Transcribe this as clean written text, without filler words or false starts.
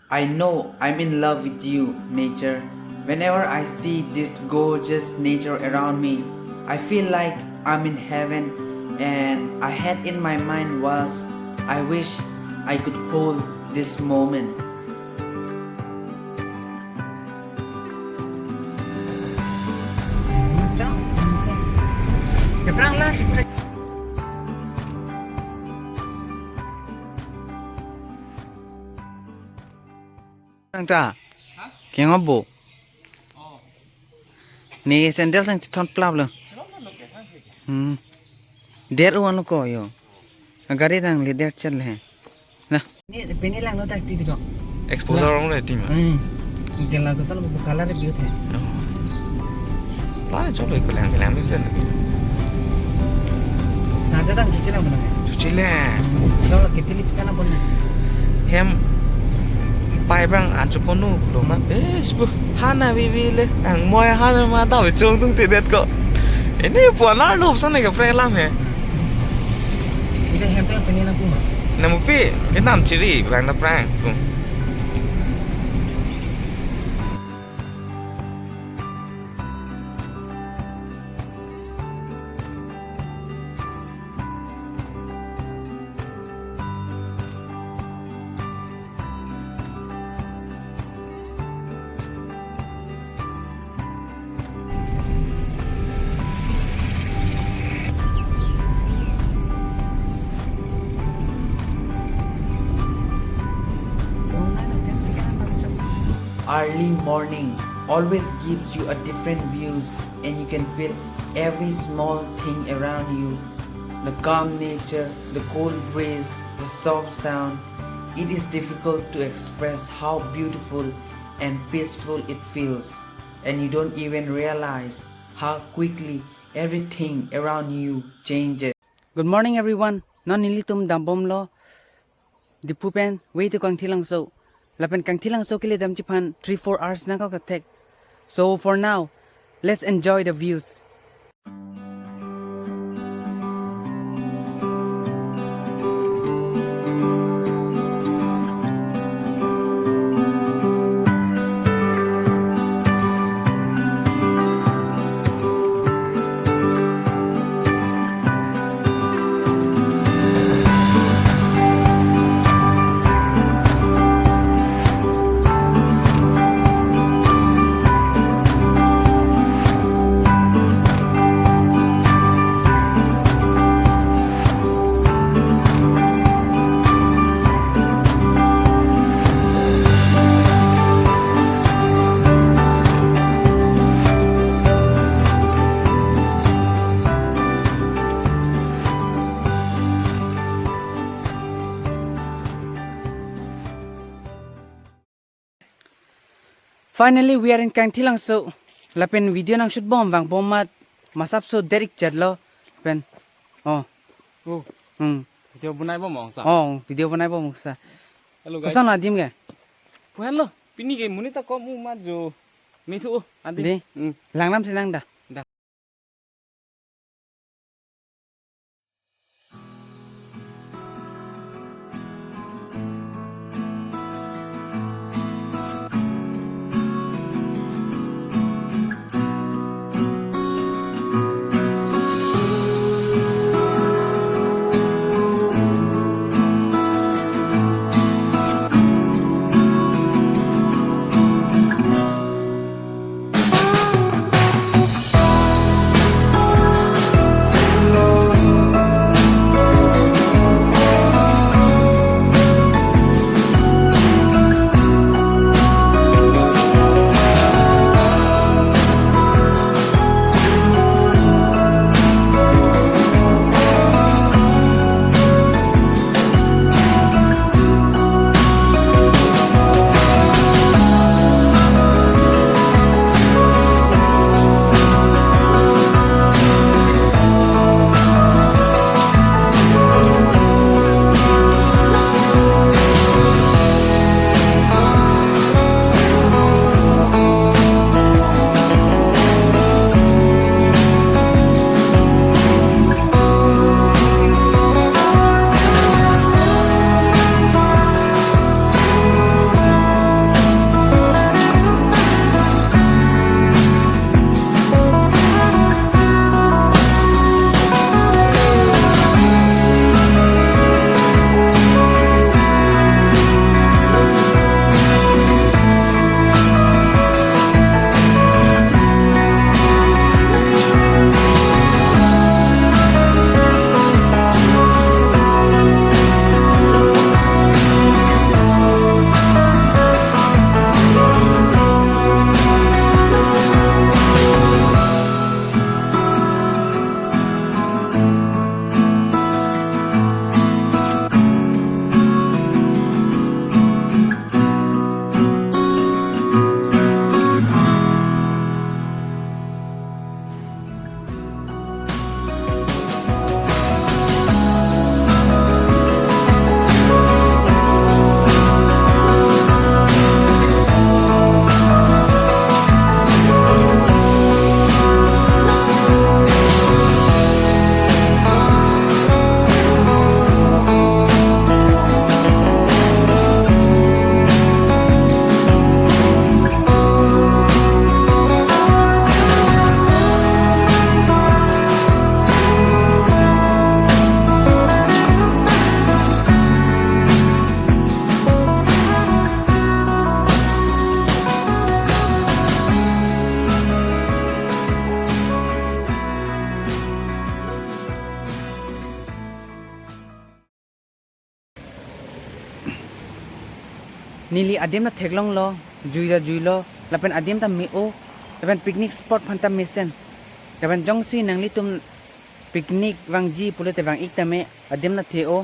I know I'm in love with you, nature. Whenever I see this gorgeous nature around me, I feel like I'm in heaven, and I had in my mind was I wish I could hold this moment. Ta keng abo ni sandal sang thon plap lo der wan ko yo gari tang le der chal hai na ni peni lang no tak ti ko exposure rong le tim ke la ko sal ko color bi the ta cho le ko lang mi sen na ja tang ki la mo na chile lo la kitili kana bon hem pai bang an chu ponu lo ma bu hana vi le ang moi hana ma ta be chung tung te det ko ini po na lo san ne ka fre lam he ida hem ta peni na ku na mu pi ke nam chiri bang na prang ku Early morning always gives you a different views, and you can feel every small thing around you. The calm nature, the cold breeze, the soft sound. It is difficult to express how beautiful and peaceful it feels, and you don't even realize how quickly everything around you changes. good morning everyone non nilitum dambom lo dipu pen way to Kangthilangso lapen Kangthilangso ke le dam chi phan 3-4 hours na ka tek so for now let's enjoy the views. Finally, we are in Kangthilangso. Lapen video nang shoot bom bang bomat masap so Derek Chadlo. Pen. Oh. video bunai bo mong sa Oh, video banai bom sa. hello guys Kosan adim ge. hello pini ge muni ta ko mu ma jo mi thu andi Di. Langnam sinang da. nili adim na theklong lo jui lo lapen adim ta mi o lapen picnic spot phan ta misen lapen jong si nang li tum picnic wang ji pule te wang ik ta me adim na the o